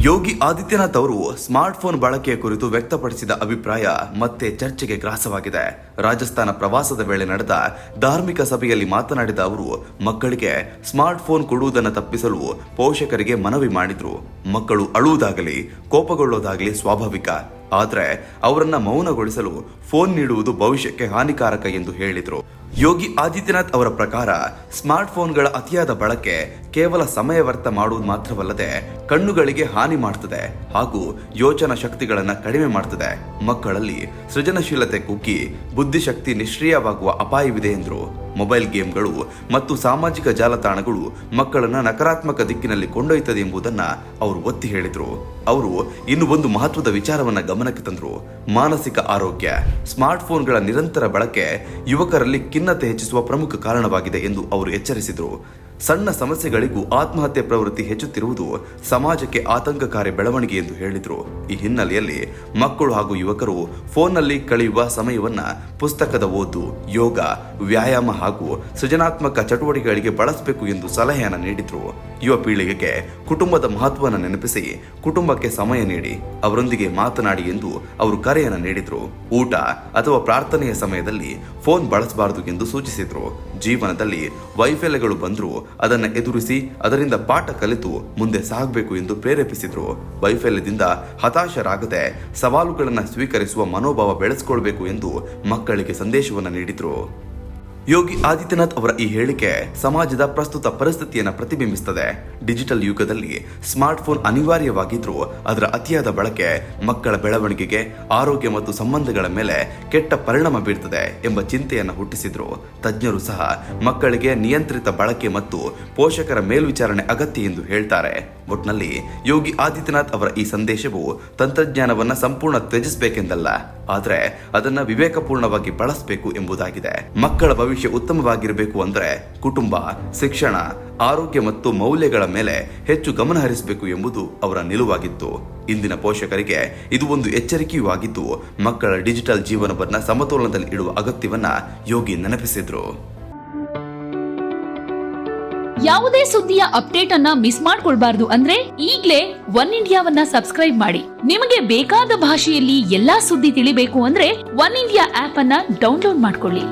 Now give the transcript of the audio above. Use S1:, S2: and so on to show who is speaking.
S1: ಯೋಗಿ ಆದಿತ್ಯನಾಥ್ ಅವರು smart phone ಬಳಕೆಯ ಕುರಿತು ವ್ಯಕ್ತಪಡಿಸಿದ ಅಭಿಪ್ರಾಯ ಮತ್ತೆ ಚರ್ಚೆಗೆ ಗ್ರಾಸವಾಗಿದೆ. ರಾಜಸ್ಥಾನ ಪ್ರವಾಸದ ವೇಳೆ ನಡೆದ ಧಾರ್ಮಿಕ ಸಭೆಯಲ್ಲಿ ಮಾತನಾಡಿದ ಅವರು ಮಕ್ಕಳಿಗೆ ಸ್ಮಾರ್ಟ್ ಫೋನ್ ಕೊಡುವುದನ್ನು ತಪ್ಪಿಸಲು ಪೋಷಕರಿಗೆ ಮನವಿ ಮಾಡಿದ್ರು. ಮಕ್ಕಳು ಅಳುವುದಾಗಲಿ ಕೋಪಗೊಳ್ಳೋದಾಗಲಿ ಸ್ವಾಭಾವಿಕ, ಆದರೆ ಅವರನ್ನ ಮೌನಗೊಳಿಸಲು ಫೋನ್ ನೀಡುವುದು ಭವಿಷ್ಯಕ್ಕೆ ಹಾನಿಕಾರಕ ಎಂದು ಹೇಳಿದರು. ಯೋಗಿ ಆದಿತ್ಯನಾಥ್ ಅವರ ಪ್ರಕಾರ ಸ್ಮಾರ್ಟ್ ಫೋನ್ಗಳ ಅತಿಯಾದ ಬಳಕೆ ಕೇವಲ ಸಮಯ ವ್ಯರ್ಥ ಮಾಡುವುದು ಮಾತ್ರವಲ್ಲದೆ ಕಣ್ಣುಗಳಿಗೆ ಹಾನಿ ಮಾಡ್ತದೆ ಹಾಗೂ ಯೋಚನಾ ಶಕ್ತಿಗಳನ್ನು ಕಡಿಮೆ ಮಾಡ್ತದೆ. ಮಕ್ಕಳಲ್ಲಿ ಸೃಜನಶೀಲತೆ ಕುಗ್ಗಿ ಬುದ್ಧಿಶಕ್ತಿ ನಿಷ್ಕ್ರಿಯವಾಗುವ ಅಪಾಯವಿದೆ ಎಂದರು. ಮೊಬೈಲ್ ಗೇಮ್ಗಳು ಮತ್ತು ಸಾಮಾಜಿಕ ಜಾಲತಾಣಗಳು ಮಕ್ಕಳನ್ನ ನಕಾರಾತ್ಮಕ ದಿಕ್ಕಿನಲ್ಲಿ ಕೊಂಡೊಯ್ತದೆ ಎಂಬುದನ್ನ ಅವರು ಒತ್ತಿ ಹೇಳಿದರು. ಅವರು ಇನ್ನು ಒಂದು ಮಹತ್ವದ ವಿಚಾರವನ್ನ ಗಮನಕ್ಕೆ ತಂದರು. ಮಾನಸಿಕ ಆರೋಗ್ಯ. ಸ್ಮಾರ್ಟ್ ಫೋನ್ಗಳ ನಿರಂತರ ಬಳಕೆ ಯುವಕರಲ್ಲಿ ಖಿನ್ನತೆ ಹೆಚ್ಚಿಸುವ ಪ್ರಮುಖ ಕಾರಣವಾಗಿದೆ ಎಂದು ಅವರು ಎಚ್ಚರಿಸಿದರು. ಸಣ್ಣ ಸಮಸ್ಯೆಗಳಿಗೂ ಆತ್ಮಹತ್ಯೆ ಪ್ರವೃತ್ತಿ ಹೆಚ್ಚುತ್ತಿರುವುದು ಸಮಾಜಕ್ಕೆ ಆತಂಕಕಾರಿ ಬೆಳವಣಿಗೆ ಎಂದು ಹೇಳಿದರು. ಈ ಹಿನ್ನೆಲೆಯಲ್ಲಿ ಮಕ್ಕಳು ಹಾಗೂ ಯುವಕರು ಫೋನ್ನಲ್ಲಿ ಕಳೆಯುವ ಸಮಯವನ್ನ ಪುಸ್ತಕದ ಓದು, ಯೋಗ, ವ್ಯಾಯಾಮ ಹಾಗೂ ಸೃಜನಾತ್ಮಕ ಚಟುವಟಿಕೆಗಳಿಗೆ ಬಳಸಬೇಕು ಎಂದು ಸಲಹೆಯನ್ನು ನೀಡಿದರು. ಯುವ ಪೀಳಿಗೆಗೆ ಕುಟುಂಬದ ಮಹತ್ವವನ್ನು ನೆನಪಿಸಿ ಕುಟುಂಬಕ್ಕೆ ಸಮಯ ನೀಡಿ ಅವರೊಂದಿಗೆ ಮಾತನಾಡಿ ಎಂದು ಅವರು ಕರೆಯನ್ನು ನೀಡಿದರು. ಊಟ ಅಥವಾ ಪ್ರಾರ್ಥನೆಯ ಸಮಯದಲ್ಲಿ ಫೋನ್ ಬಳಸಬಾರದು ಎಂದು ಸೂಚಿಸಿದರು. ಜೀವನದಲ್ಲಿ ವೈಫಲ್ಯಗಳು ಬಂದರೂ ಅದನ್ನು ಎದುರಿಸಿ ಅದರಿಂದ ಪಾಠ ಕಲಿತು ಮುಂದೆ ಸಾಗಬೇಕು ಎಂದು ಪ್ರೇರೇಪಿಸಿದರು. ವೈಫಲ್ಯದಿಂದ ಹತಾಶರಾಗದೆ ಸವಾಲುಗಳನ್ನು ಸ್ವೀಕರಿಸುವ ಮನೋಭಾವ ಬೆಳೆಸಿಕೊಳ್ಬೇಕು ಎಂದು ಮಕ್ಕಳಿಗೆ ಸಂದೇಶವನ್ನು ನೀಡಿದರು. ಯೋಗಿ ಆದಿತ್ಯನಾಥ್ ಅವರ ಈ ಹೇಳಿಕೆ ಸಮಾಜದ ಪ್ರಸ್ತುತ ಪರಿಸ್ಥಿತಿಯನ್ನು ಪ್ರತಿಬಿಂಬಿಸುತ್ತದೆ. ಡಿಜಿಟಲ್ ಯುಗದಲ್ಲಿ ಸ್ಮಾರ್ಟ್ ಫೋನ್ ಅನಿವಾರ್ಯವಾಗಿದ್ರೂ ಅದರ ಅತಿಯಾದ ಬಳಕೆ ಮಕ್ಕಳ ಬೆಳವಣಿಗೆಗೆ, ಆರೋಗ್ಯ ಮತ್ತು ಸಂಬಂಧಗಳ ಮೇಲೆ ಕೆಟ್ಟ ಪರಿಣಾಮ ಬೀರ್ತದೆ ಎಂಬ ಚಿಂತೆಯನ್ನು ಹುಟ್ಟಿಸಿದ್ರು. ತಜ್ಞರು ಸಹ ಮಕ್ಕಳಿಗೆ ನಿಯಂತ್ರಿತ ಬಳಕೆ ಮತ್ತು ಪೋಷಕರ ಮೇಲ್ವಿಚಾರಣೆ ಅಗತ್ಯ ಎಂದು ಹೇಳ್ತಾರೆ. ಒಟ್ನಲ್ಲಿ ಯೋಗಿ ಆದಿತ್ಯನಾಥ್ ಅವರ ಈ ಸಂದೇಶವು ತಂತ್ರಜ್ಞಾನವನ್ನ ಸಂಪೂರ್ಣ ತ್ಯಜಿಸಬೇಕೆಂದಲ್ಲ, ಆದರೆ ಅದನ್ನ ವಿವೇಕಪೂರ್ಣವಾಗಿ ಬಳಸಬೇಕು ಎಂಬುದಾಗಿದೆ. ಮಕ್ಕಳ ಭವಿಷ್ಯ ಉತ್ತಮವಾಗಿರಬೇಕು ಅಂದ್ರೆ ಕುಟುಂಬ, ಶಿಕ್ಷಣ, ಆರೋಗ್ಯ ಮತ್ತು ಮೌಲ್ಯಗಳ ಮೇಲೆ ಹೆಚ್ಚು ಗಮನ ಹರಿಸಬೇಕು ಎಂಬುದು ಅವರ ನಿಲುವಾಗಿತ್ತು. ಇಂದಿನ ಪೋಷಕರಿಗೆ ಇದು ಒಂದು ಎಚ್ಚರಿಕೆಯೂ ಆಗಿದ್ದು ಮಕ್ಕಳ ಡಿಜಿಟಲ್ ಜೀವನವನ್ನ ಸಮತೋಲನದಲ್ಲಿ ಇಡುವ ಅಗತ್ಯವನ್ನ ಯೋಗಿ ನೆನಪಿಸಿದ್ರು.
S2: ಯಾವುದೇ ಸುದ್ದಿಯ ಅಪ್ಡೇಟ್ ಅನ್ನ ಮಿಸ್ ಮಾಡ್ಕೊಳ್ಬಾರ್ದು ಅಂದ್ರೆ ಈಗ್ಲೇ ಒನ್ ಇಂಡಿಯಾವನ್ನ ಸಬ್ಸ್ಕ್ರೈಬ್ ಮಾಡಿ. ನಿಮಗೆ ಬೇಕಾದ ಭಾಷೆಯಲ್ಲಿ ಎಲ್ಲಾ ಸುದ್ದಿ ತಿಳಿಬೇಕು ಅಂದ್ರೆ ಒನ್ ಇಂಡಿಯಾ ಆಪ್ ಅನ್ನ ಡೌನ್ಲೋಡ್ ಮಾಡ್ಕೊಳ್ಳಿ.